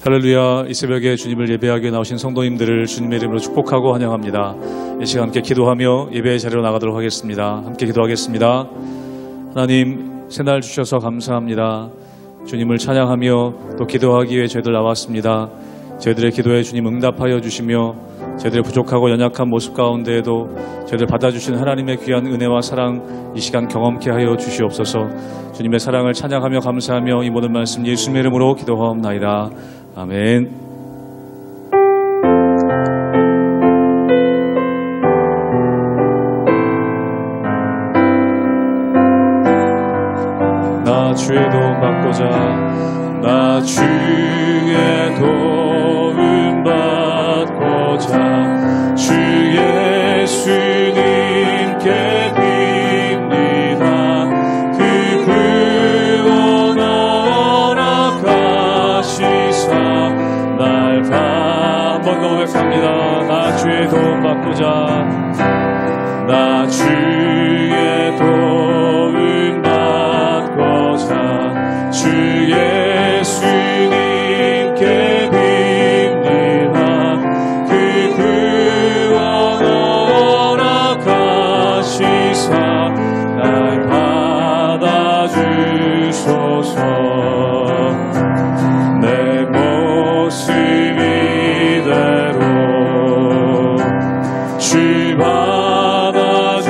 할렐루야. 이 새벽에 주님을 예배하게 나오신 성도님들을 주님의 이름으로 축복하고 환영합니다. 이 시간 함께 기도하며 예배의 자리로 나가도록 하겠습니다. 함께 기도하겠습니다. 하나님, 새날 주셔서 감사합니다. 주님을 찬양하며 또 기도하기 위해 저희들 나왔습니다. 저희들의 기도에 주님 응답하여 주시며 저희들의 부족하고 연약한 모습 가운데에도 저희들 받아주시는 하나님의 귀한 은혜와 사랑 이 시간 경험케 하여 주시옵소서. 주님의 사랑을 찬양하며 감사하며 이 모든 말씀 예수님의 이름으로 기도하옵나이다. 아멘. 나 주의 도움 받고자 나 주의 도움 받고자 주 예수님께 빕니다. 그 구원 허락하시사 날 한 번 더 고백합니다. 나 주의 도움 받고자 나 주의 도움 받고자 주 예수님께 빕니다. 그 구원 허락하시사 날 받아주소서. 내 모습 이대로 주 받아주소서.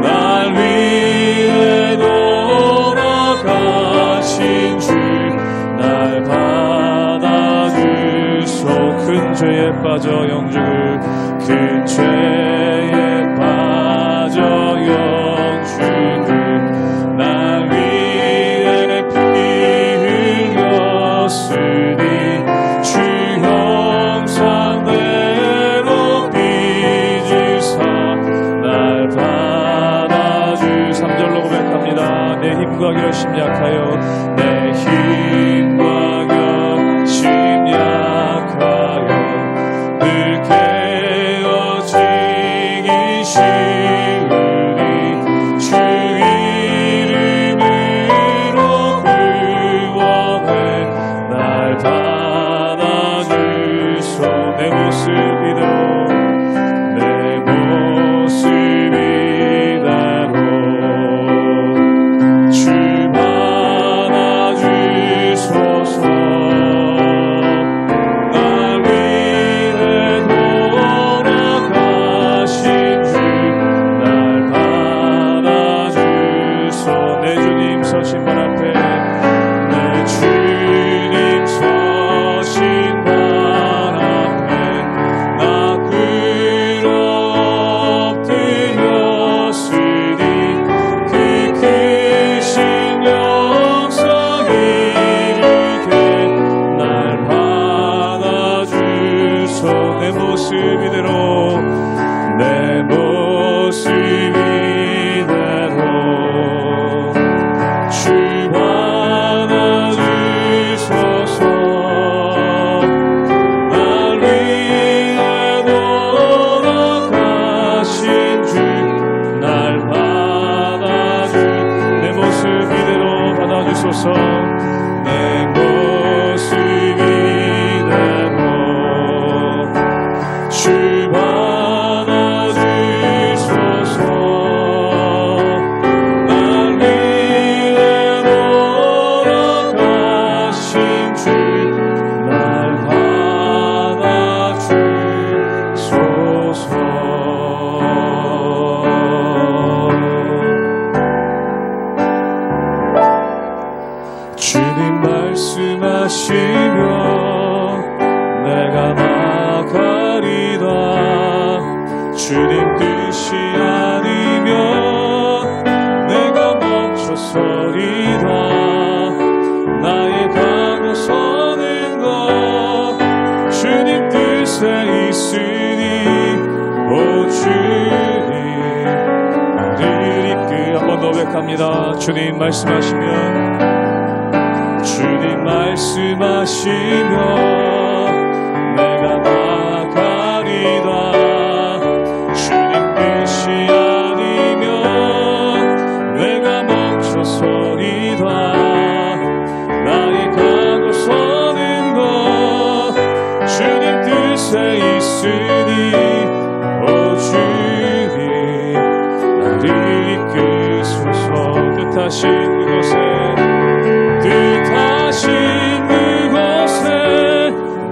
날 위해 돌아가신 주 날 받아주소. 큰 죄에 빠져 영죽을 큰 죄에 빠져 영죽을 날 위해 피 흘렸으니 주 형상대로 빚으사 날 받아주. 3절로 고백합니다. 내 힘과 결심 약하여 내 힘과 결심 약하여 늘 깨어지기 쉬우니 주 이름으로 구원해 날 받아주소. 내 모습 이대로 내 모습 이대로 주 받아주소서. 날 위해 돌아가신 주 날 받아주소. 내 주님 서신 발 앞에 내 주님 서신 발 앞에 나 꿇어 엎드렸으니 그 크신 역사 이루게 날 받아주소. 내 모습 이대로 내 모습 이대로 주 받아주소서. 날 위해 돌아가신 주 날 받아주. 내 모습 이대로 받아주소서. 내 모습 이대로 주 받아주소서. 날 위해 돌아가신 주 날 받아주소서. 주님 말씀하시며 내가 나가리다. 주님 뜻이 아니면 내가 멈춰서리다. 나의 다가서는 것 주님 뜻에 있으니 오 주님 나를 이끌. 한 번 더 고백합니다. 주님 말씀하시면 주님 말씀하시며 내가 나가리다. 주님 뜻이 아니면 내가 멈춰서리다. 뜻에 있으니 오 주님 나를 이끄소서. 뜻하신 그곳에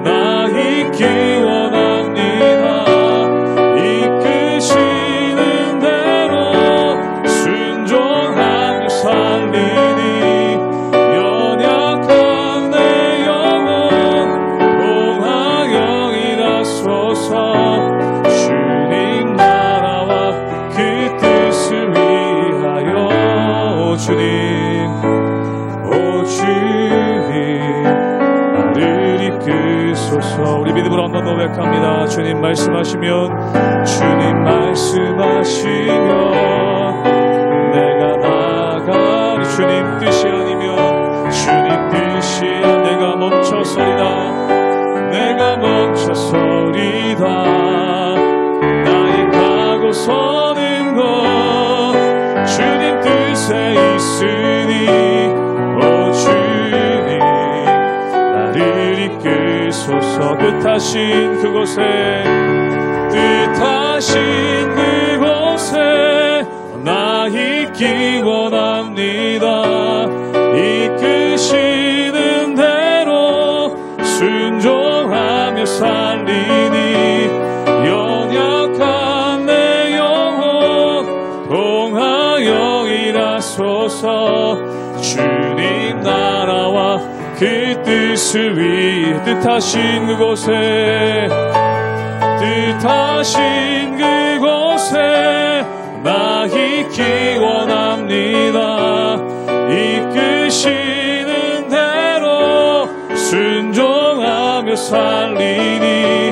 나 있기 원합니다. 이끄시는 대로 순종하며 살리니 연약한 내 영혼 공하여 일하소서. 주님 나라와 그 뜻을 위하여 오 주님 나를 이끄소서. 우리 믿음으로 한번 고백합니다. 주님 말씀하시면 내가 나아가리. 주님 뜻이 아니면 주님 뜻이 내가 멈춰서리다. 나의 가고 서는 것 주님 뜻에 있으니 오 주님 나를 이끄소서. 뜻하신 그곳에 나 있기 원합니다. 이끄시는 대로 순종하며 살리니 연약한 내 영혼 통하여 일하소서. 주님 나라와 그 뜻을 위해 뜻하신 그곳에 나 있기 원합니다. 이끄시는 대로 순종하며 살리니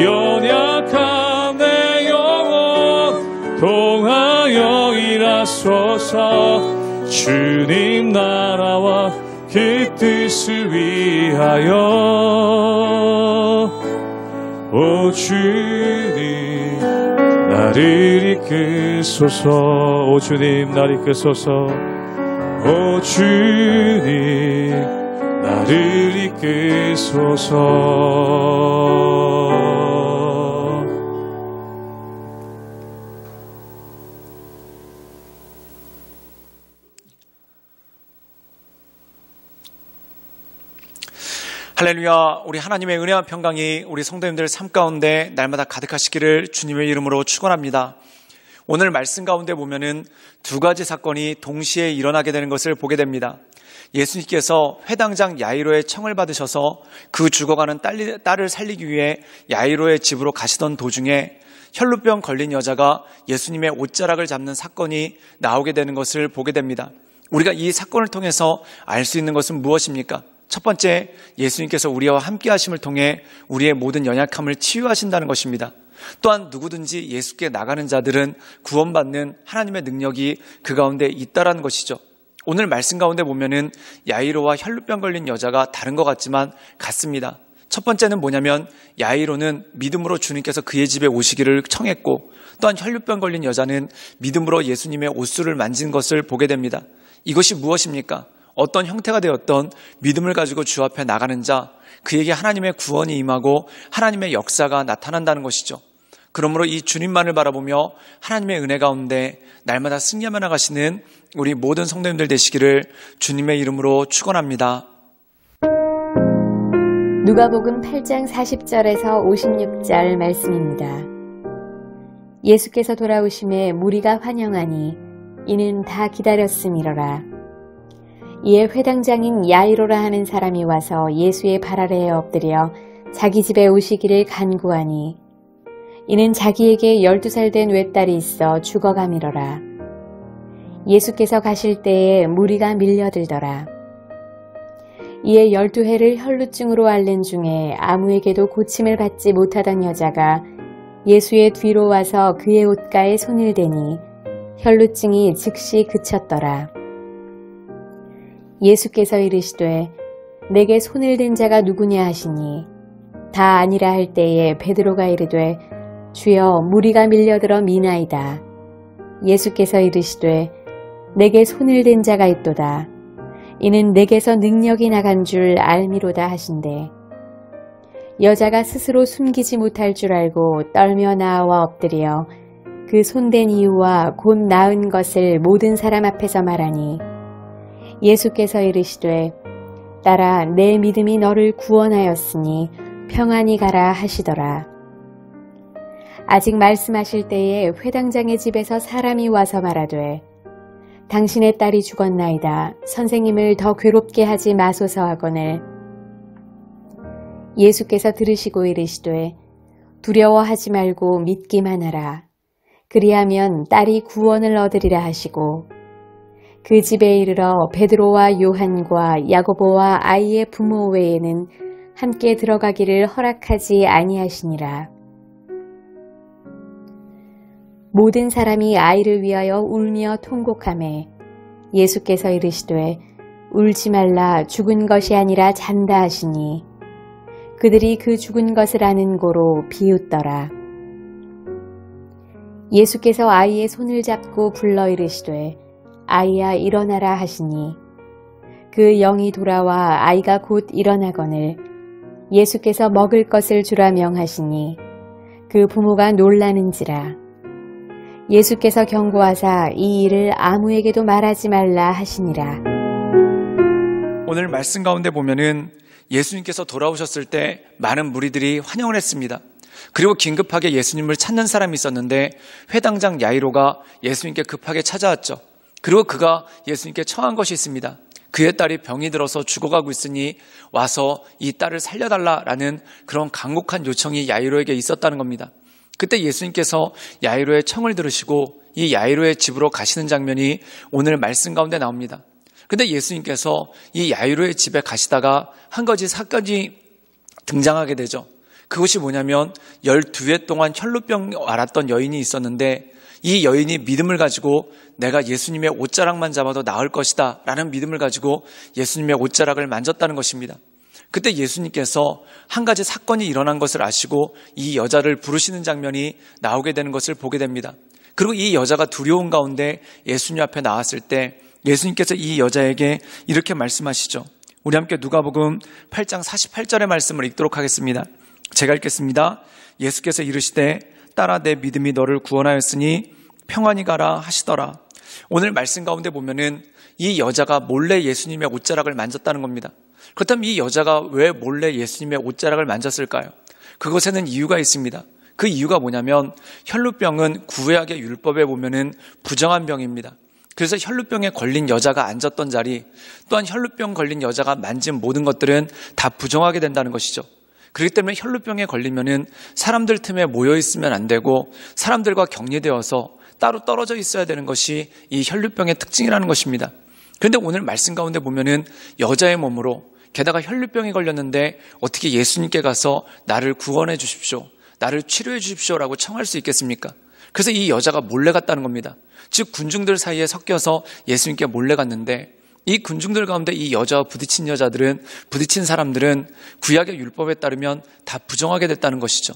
연약한 내 영혼 통하여 일하소서. 주님 나라와 그 뜻을 위하여 오 주님 나를 이끄소서. 오 주님 나를 이끄소서. 오 주님 나를 이끄소서. 할렐루야. 우리 하나님의 은혜와 평강이 우리 성도님들 삶 가운데 날마다 가득하시기를 주님의 이름으로 축원합니다. 오늘 말씀 가운데 보면은 두 가지 사건이 동시에 일어나게 되는 것을 보게 됩니다. 예수님께서 회당장 야이로의 청을 받으셔서 그 죽어가는 딸을 살리기 위해 야이로의 집으로 가시던 도중에 혈루병 걸린 여자가 예수님의 옷자락을 잡는 사건이 나오게 되는 것을 보게 됩니다. 우리가 이 사건을 통해서 알 수 있는 것은 무엇입니까? 첫 번째, 예수님께서 우리와 함께 하심을 통해 우리의 모든 연약함을 치유하신다는 것입니다. 또한 누구든지 예수께 나가는 자들은 구원받는 하나님의 능력이 그 가운데 있다라는 것이죠. 오늘 말씀 가운데 보면은 야이로와 혈루병 걸린 여자가 다른 것 같지만 같습니다. 첫 번째는 뭐냐면 야이로는 믿음으로 주님께서 그의 집에 오시기를 청했고, 또한 혈루병 걸린 여자는 믿음으로 예수님의 옷수를 만진 것을 보게 됩니다. 이것이 무엇입니까? 어떤 형태가 되었던 믿음을 가지고 주 앞에 나가는 자, 그에게 하나님의 구원이 임하고 하나님의 역사가 나타난다는 것이죠. 그러므로 이 주님만을 바라보며 하나님의 은혜 가운데 날마다 승리하며 나가시는 우리 모든 성도님들 되시기를 주님의 이름으로 축원합니다. 누가복음 8장 40절에서 56절 말씀입니다. 예수께서 돌아오심에 무리가 환영하니 이는 다 기다렸음이로라. 이에 회당장인 야이로라 하는 사람이 와서 예수의 발 아래에 엎드려 자기 집에 오시기를 간구하니 이는 자기에게 12살 된 외딸이 있어 죽어가미로라. 예수께서 가실 때에 무리가 밀려들더라. 이에 12해를 혈루증으로 앓는 중에 아무에게도 고침을 받지 못하던 여자가 예수의 뒤로 와서 그의 옷가에 손을 대니 혈루증이 즉시 그쳤더라. 예수께서 이르시되 내게 손을 댄 자가 누구냐 하시니 다 아니라 할 때에 베드로가 이르되 주여 무리가 밀려들어 미나이다. 예수께서 이르시되 내게 손을 댄 자가 있도다. 이는 내게서 능력이 나간 줄 알미로다 하신대. 여자가 스스로 숨기지 못할 줄 알고 떨며 나와 엎드려 그 손댄 이유와 곧 나은 것을 모든 사람 앞에서 말하니 예수께서 이르시되 딸아 내 믿음이 너를 구원하였으니 평안히 가라 하시더라. 아직 말씀하실 때에 회당장의 집에서 사람이 와서 말하되 당신의 딸이 죽었나이다. 선생님을 더 괴롭게 하지 마소서 하거늘 예수께서 들으시고 이르시되 두려워하지 말고 믿기만 하라. 그리하면 딸이 구원을 얻으리라 하시고 그 집에 이르러 베드로와 요한과 야고보와 아이의 부모 외에는 함께 들어가기를 허락하지 아니하시니라. 모든 사람이 아이를 위하여 울며 통곡하매 예수께서 이르시되 울지 말라 죽은 것이 아니라 잔다 하시니 그들이 그 죽은 것을 아는 고로 비웃더라. 예수께서 아이의 손을 잡고 불러 이르시되 아이야 일어나라 하시니 그 영이 돌아와 아이가 곧 일어나거늘 예수께서 먹을 것을 주라 명하시니 그 부모가 놀라는지라. 예수께서 경고하사 이 일을 아무에게도 말하지 말라 하시니라. 오늘 말씀 가운데 보면은 예수님께서 돌아오셨을 때 많은 무리들이 환영을 했습니다. 그리고 긴급하게 예수님을 찾는 사람이 있었는데 회당장 야이로가 예수님께 급하게 찾아왔죠. 그리고 그가 예수님께 청한 것이 있습니다. 그의 딸이 병이 들어서 죽어가고 있으니 와서 이 딸을 살려달라라는 그런 간곡한 요청이 야이로에게 있었다는 겁니다. 그때 예수님께서 야이로의 청을 들으시고 이 야이로의 집으로 가시는 장면이 오늘 말씀 가운데 나옵니다. 근데 예수님께서 이 야이로의 집에 가시다가 한 가지 사건이 등장하게 되죠. 그것이 뭐냐면 12해 동안 혈루병 앓았던 여인이 있었는데 이 여인이 믿음을 가지고 내가 예수님의 옷자락만 잡아도 나을 것이다 라는 믿음을 가지고 예수님의 옷자락을 만졌다는 것입니다. 그때 예수님께서 한 가지 사건이 일어난 것을 아시고 이 여자를 부르시는 장면이 나오게 되는 것을 보게 됩니다. 그리고 이 여자가 두려운 가운데 예수님 앞에 나왔을 때 예수님께서 이 여자에게 이렇게 말씀하시죠. 우리 함께 누가복음 8장 48절의 말씀을 읽도록 하겠습니다. 제가 읽겠습니다. 예수께서 이르시되 딸아 내 믿음이 너를 구원하였으니 평안히 가라 하시더라. 오늘 말씀 가운데 보면은 이 여자가 몰래 예수님의 옷자락을 만졌다는 겁니다. 그렇다면 이 여자가 왜 몰래 예수님의 옷자락을 만졌을까요? 그것에는 이유가 있습니다. 그 이유가 뭐냐면 혈루병은 구약의 율법에 보면은 부정한 병입니다. 그래서 혈루병에 걸린 여자가 앉았던 자리, 또한 혈루병 걸린 여자가 만진 모든 것들은 다 부정하게 된다는 것이죠. 그렇기 때문에 혈루병에 걸리면은 사람들 틈에 모여 있으면 안 되고 사람들과 격리되어서 따로 떨어져 있어야 되는 것이 이 혈루병의 특징이라는 것입니다. 그런데 오늘 말씀 가운데 보면은 여자의 몸으로 게다가 혈루병에 걸렸는데 어떻게 예수님께 가서 나를 구원해 주십시오, 나를 치료해 주십시오라고 청할 수 있겠습니까? 그래서 이 여자가 몰래 갔다는 겁니다. 즉 군중들 사이에 섞여서 예수님께 몰래 갔는데 이 군중들 가운데 이 여자와 부딪힌 사람들은 구약의 율법에 따르면 다 부정하게 됐다는 것이죠.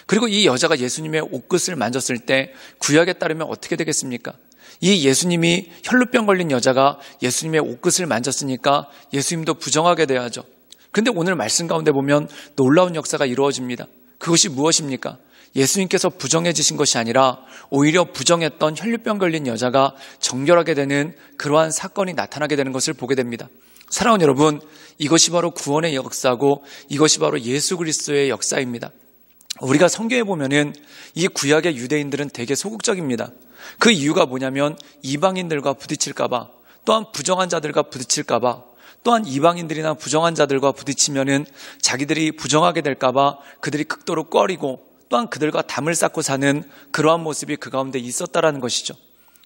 그리고 이 여자가 예수님의 옷끝을 만졌을 때 구약에 따르면 어떻게 되겠습니까? 이 예수님이 혈루병 걸린 여자가 예수님의 옷끝을 만졌으니까 예수님도 부정하게 돼야죠. 그런데 오늘 말씀 가운데 보면 놀라운 역사가 이루어집니다. 그것이 무엇입니까? 예수님께서 부정해지신 것이 아니라 오히려 부정했던 혈루병 걸린 여자가 정결하게 되는 그러한 사건이 나타나게 되는 것을 보게 됩니다. 사랑하는 여러분, 이것이 바로 구원의 역사고 이것이 바로 예수 그리스도의 역사입니다. 우리가 성경에 보면은 이 구약의 유대인들은 되게 소극적입니다. 그 이유가 뭐냐면 이방인들과 부딪힐까봐, 또한 부정한 자들과 부딪힐까봐, 또한 이방인들이나 부정한 자들과 부딪히면은 자기들이 부정하게 될까봐 그들이 극도로 꺼리고 또한 그들과 담을 쌓고 사는 그러한 모습이 그 가운데 있었다라는 것이죠.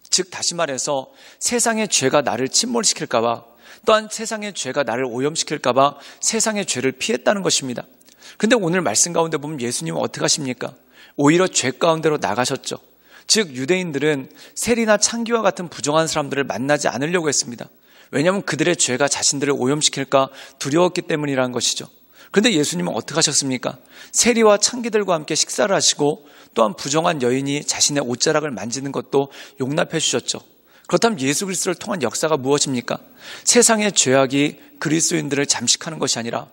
즉 다시 말해서 세상의 죄가 나를 침몰시킬까봐, 또한 세상의 죄가 나를 오염시킬까봐 세상의 죄를 피했다는 것입니다. 그런데 오늘 말씀 가운데 보면 예수님은 어떻게 하십니까? 오히려 죄 가운데로 나가셨죠. 즉 유대인들은 세리나 창기와 같은 부정한 사람들을 만나지 않으려고 했습니다. 왜냐하면 그들의 죄가 자신들을 오염시킬까 두려웠기 때문이라는 것이죠. 그런데 예수님은 어떻게 하셨습니까? 세리와 창기들과 함께 식사를 하시고 또한 부정한 여인이 자신의 옷자락을 만지는 것도 용납해 주셨죠. 그렇다면 예수 그리스도를 통한 역사가 무엇입니까? 세상의 죄악이 그리스도인들을 잠식하는 것이 아니라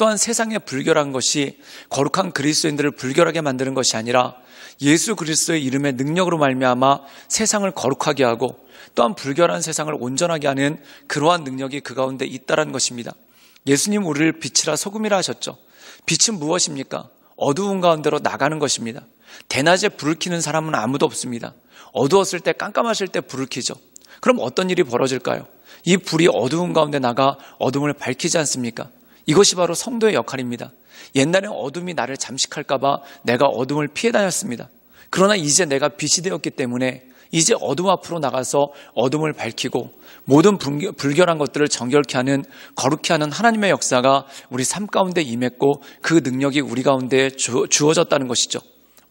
또한 세상의 불결한 것이 거룩한 그리스도인들을 불결하게 만드는 것이 아니라 예수 그리스도의 이름의 능력으로 말미암아 세상을 거룩하게 하고 또한 불결한 세상을 온전하게 하는 그러한 능력이 그 가운데 있다는 것입니다. 예수님 우리를 빛이라 소금이라 하셨죠. 빛은 무엇입니까? 어두운 가운데로 나가는 것입니다. 대낮에 불을 켜는 사람은 아무도 없습니다. 어두웠을 때 깜깜하실 때 불을 켜죠. 그럼 어떤 일이 벌어질까요? 이 불이 어두운 가운데 나가 어둠을 밝히지 않습니까? 이것이 바로 성도의 역할입니다. 옛날에 어둠이 나를 잠식할까 봐 내가 어둠을 피해 다녔습니다. 그러나 이제 내가 빛이 되었기 때문에 이제 어둠 앞으로 나가서 어둠을 밝히고 모든 불결한 것들을 정결케 하는, 거룩케 하는 하나님의 역사가 우리 삶 가운데 임했고 그 능력이 우리 가운데 주어졌다는 것이죠.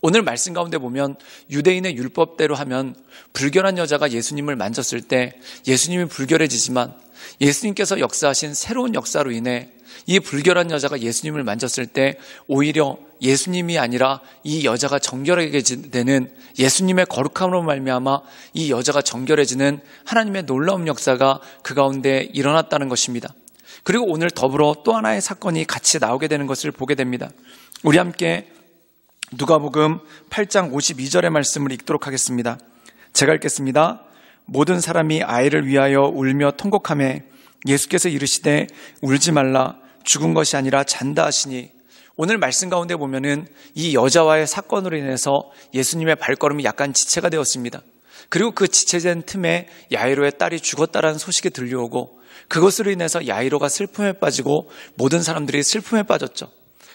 오늘 말씀 가운데 보면 유대인의 율법대로 하면 불결한 여자가 예수님을 만졌을 때 예수님이 불결해지지만 예수님께서 역사하신 새로운 역사로 인해 이 불결한 여자가 예수님을 만졌을 때 오히려 예수님이 아니라 이 여자가 정결하게 되는, 예수님의 거룩함으로 말미암아 이 여자가 정결해지는 하나님의 놀라운 역사가 그 가운데 일어났다는 것입니다. 그리고 오늘 더불어 또 하나의 사건이 같이 나오게 되는 것을 보게 됩니다. 우리 함께 누가복음 8장 52절의 말씀을 읽도록 하겠습니다. 제가 읽겠습니다. 모든 사람이 아이를 위하여 울며 통곡하매 예수께서 이르시되 울지 말라, 죽은 것이 아니라 잔다 하시니. 오늘 말씀 가운데 보면은 이 여자와의 사건으로 인해서 예수님의 발걸음이 약간 지체가 되었습니다. 그리고 그 지체된 틈에 야이로의 딸이 죽었다라는 소식이 들려오고 그것으로 인해서 야이로가 슬픔에 빠지고 모든 사람들이 슬픔에 빠졌죠.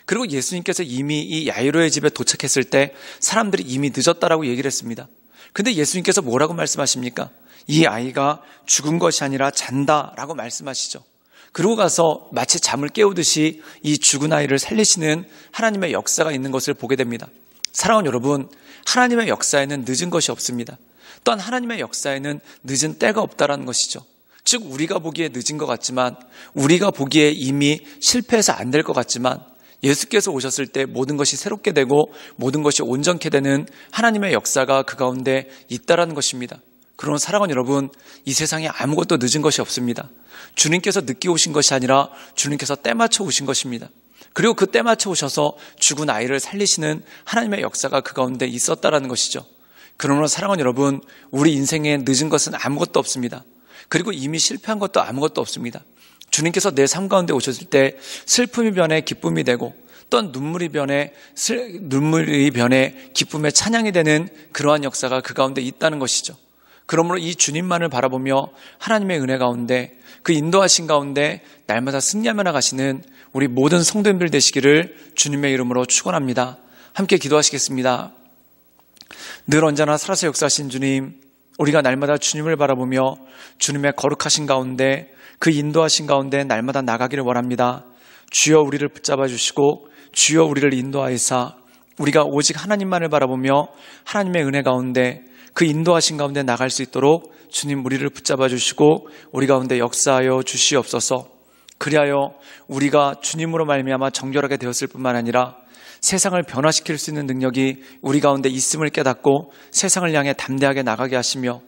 그리고 예수님께서 이미 이 야이로의 집에 도착했을 때 사람들이 이미 늦었다라고 얘기를 했습니다. 근데 예수님께서 뭐라고 말씀하십니까? 이 아이가 죽은 것이 아니라 잔다라고 말씀하시죠. 그러고 가서 마치 잠을 깨우듯이 이 죽은 아이를 살리시는 하나님의 역사가 있는 것을 보게 됩니다. 사랑하는 여러분, 하나님의 역사에는 늦은 것이 없습니다. 또한 하나님의 역사에는 늦은 때가 없다라는 것이죠. 즉 우리가 보기에 늦은 것 같지만, 우리가 보기에 이미 실패해서 안 될 것 같지만 예수께서 오셨을 때 모든 것이 새롭게 되고 모든 것이 온전케 되는 하나님의 역사가 그 가운데 있다라는 것입니다. 그러나 사랑하는 여러분, 이 세상에 아무것도 늦은 것이 없습니다. 주님께서 늦게 오신 것이 아니라 주님께서 때 맞춰 오신 것입니다. 그리고 그 때 맞춰 오셔서 죽은 아이를 살리시는 하나님의 역사가 그 가운데 있었다라는 것이죠. 그러므로 사랑하는 여러분, 우리 인생에 늦은 것은 아무것도 없습니다. 그리고 이미 실패한 것도 아무것도 없습니다. 주님께서 내 삶 가운데 오셨을 때 슬픔이 변해 기쁨이 되고 또한 눈물이 변해 기쁨의 찬양이 되는 그러한 역사가 그 가운데 있다는 것이죠. 그러므로 이 주님만을 바라보며 하나님의 은혜 가운데 그 인도하신 가운데 날마다 승리하며 나가시는 우리 모든 성도님들 되시기를 주님의 이름으로 축원합니다. 함께 기도하시겠습니다. 늘 언제나 살아서 역사하신 주님, 우리가 날마다 주님을 바라보며 주님의 거룩하신 가운데 그 인도하신 가운데 날마다 나가기를 원합니다. 주여 우리를 붙잡아 주시고 주여 우리를 인도하여사 우리가 오직 하나님만을 바라보며 하나님의 은혜 가운데 그 인도하신 가운데 나갈 수 있도록 주님 우리를 붙잡아 주시고 우리 가운데 역사하여 주시옵소서. 그리하여 우리가 주님으로 말미암아 정결하게 되었을 뿐만 아니라 세상을 변화시킬 수 있는 능력이 우리 가운데 있음을 깨닫고 세상을 향해 담대하게 나가게 하시며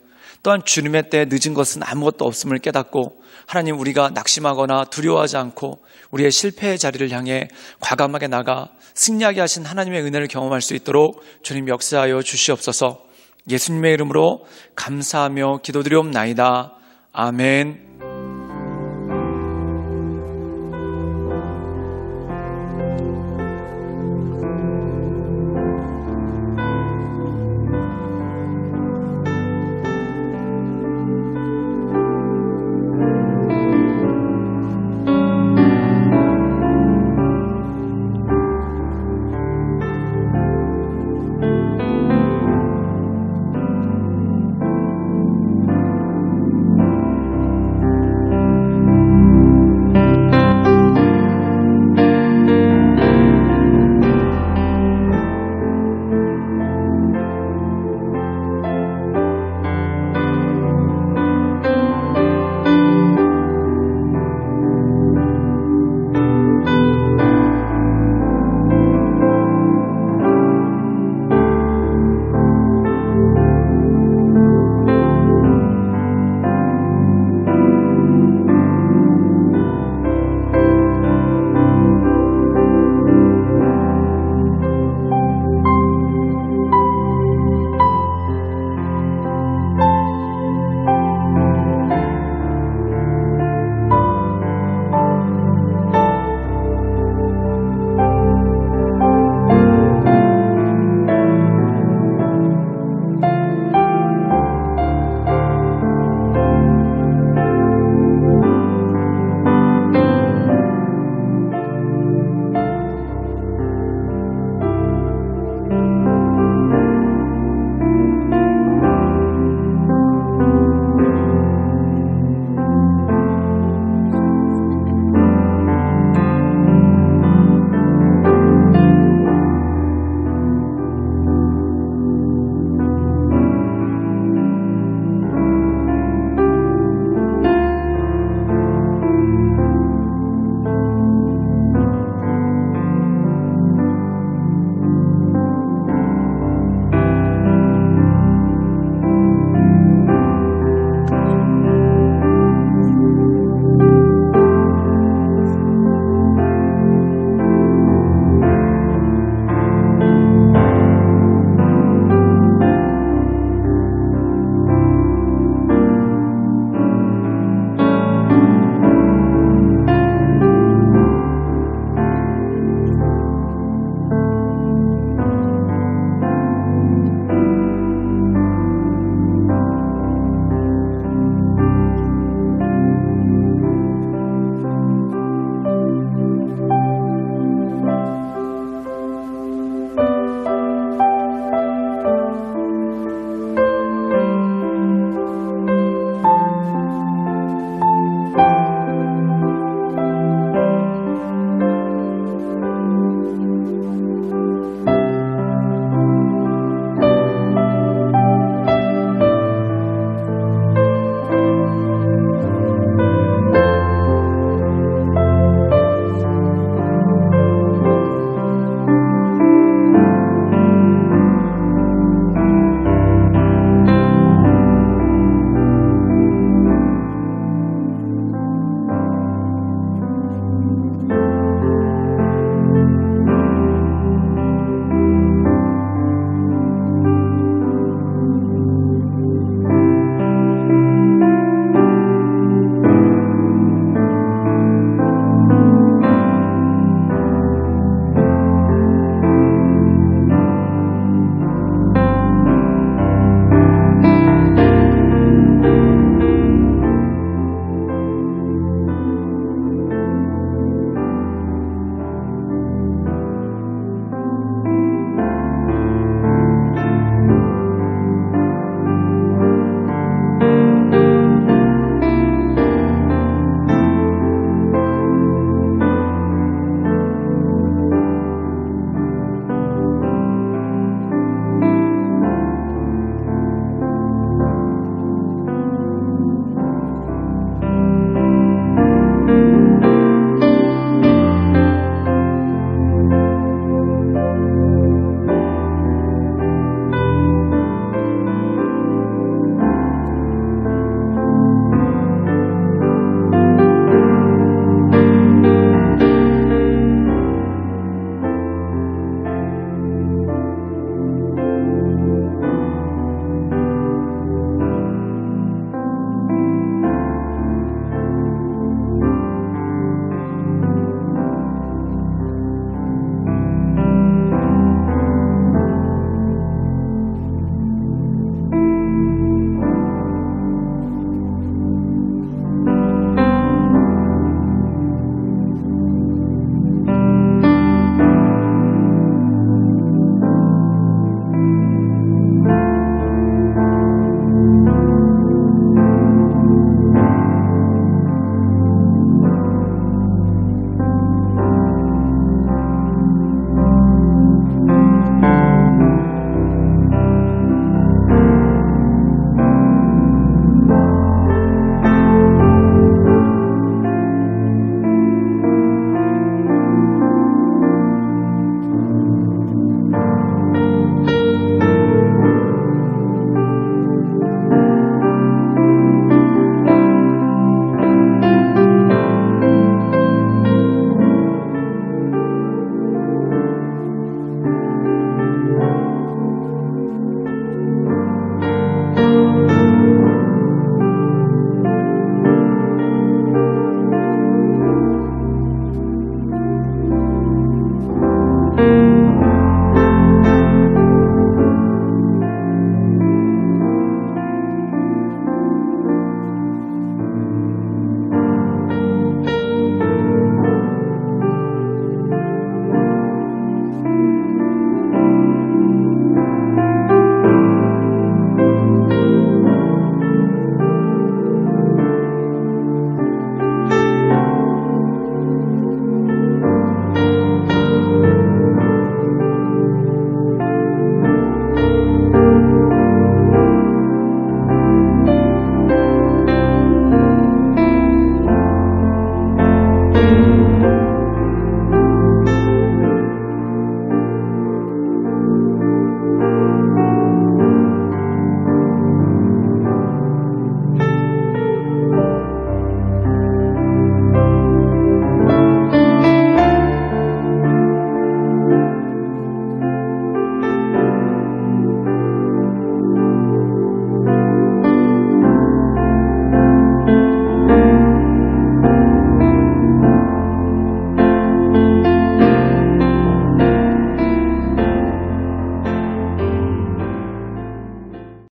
또한 주님의 때에 늦은 것은 아무것도 없음을 깨닫고 하나님 우리가 낙심하거나 두려워하지 않고 우리의 실패의 자리를 향해 과감하게 나가 승리하게 하신 하나님의 은혜를 경험할 수 있도록 주님 역사하여 주시옵소서. 예수님의 이름으로 감사하며 기도드리옵나이다. 아멘.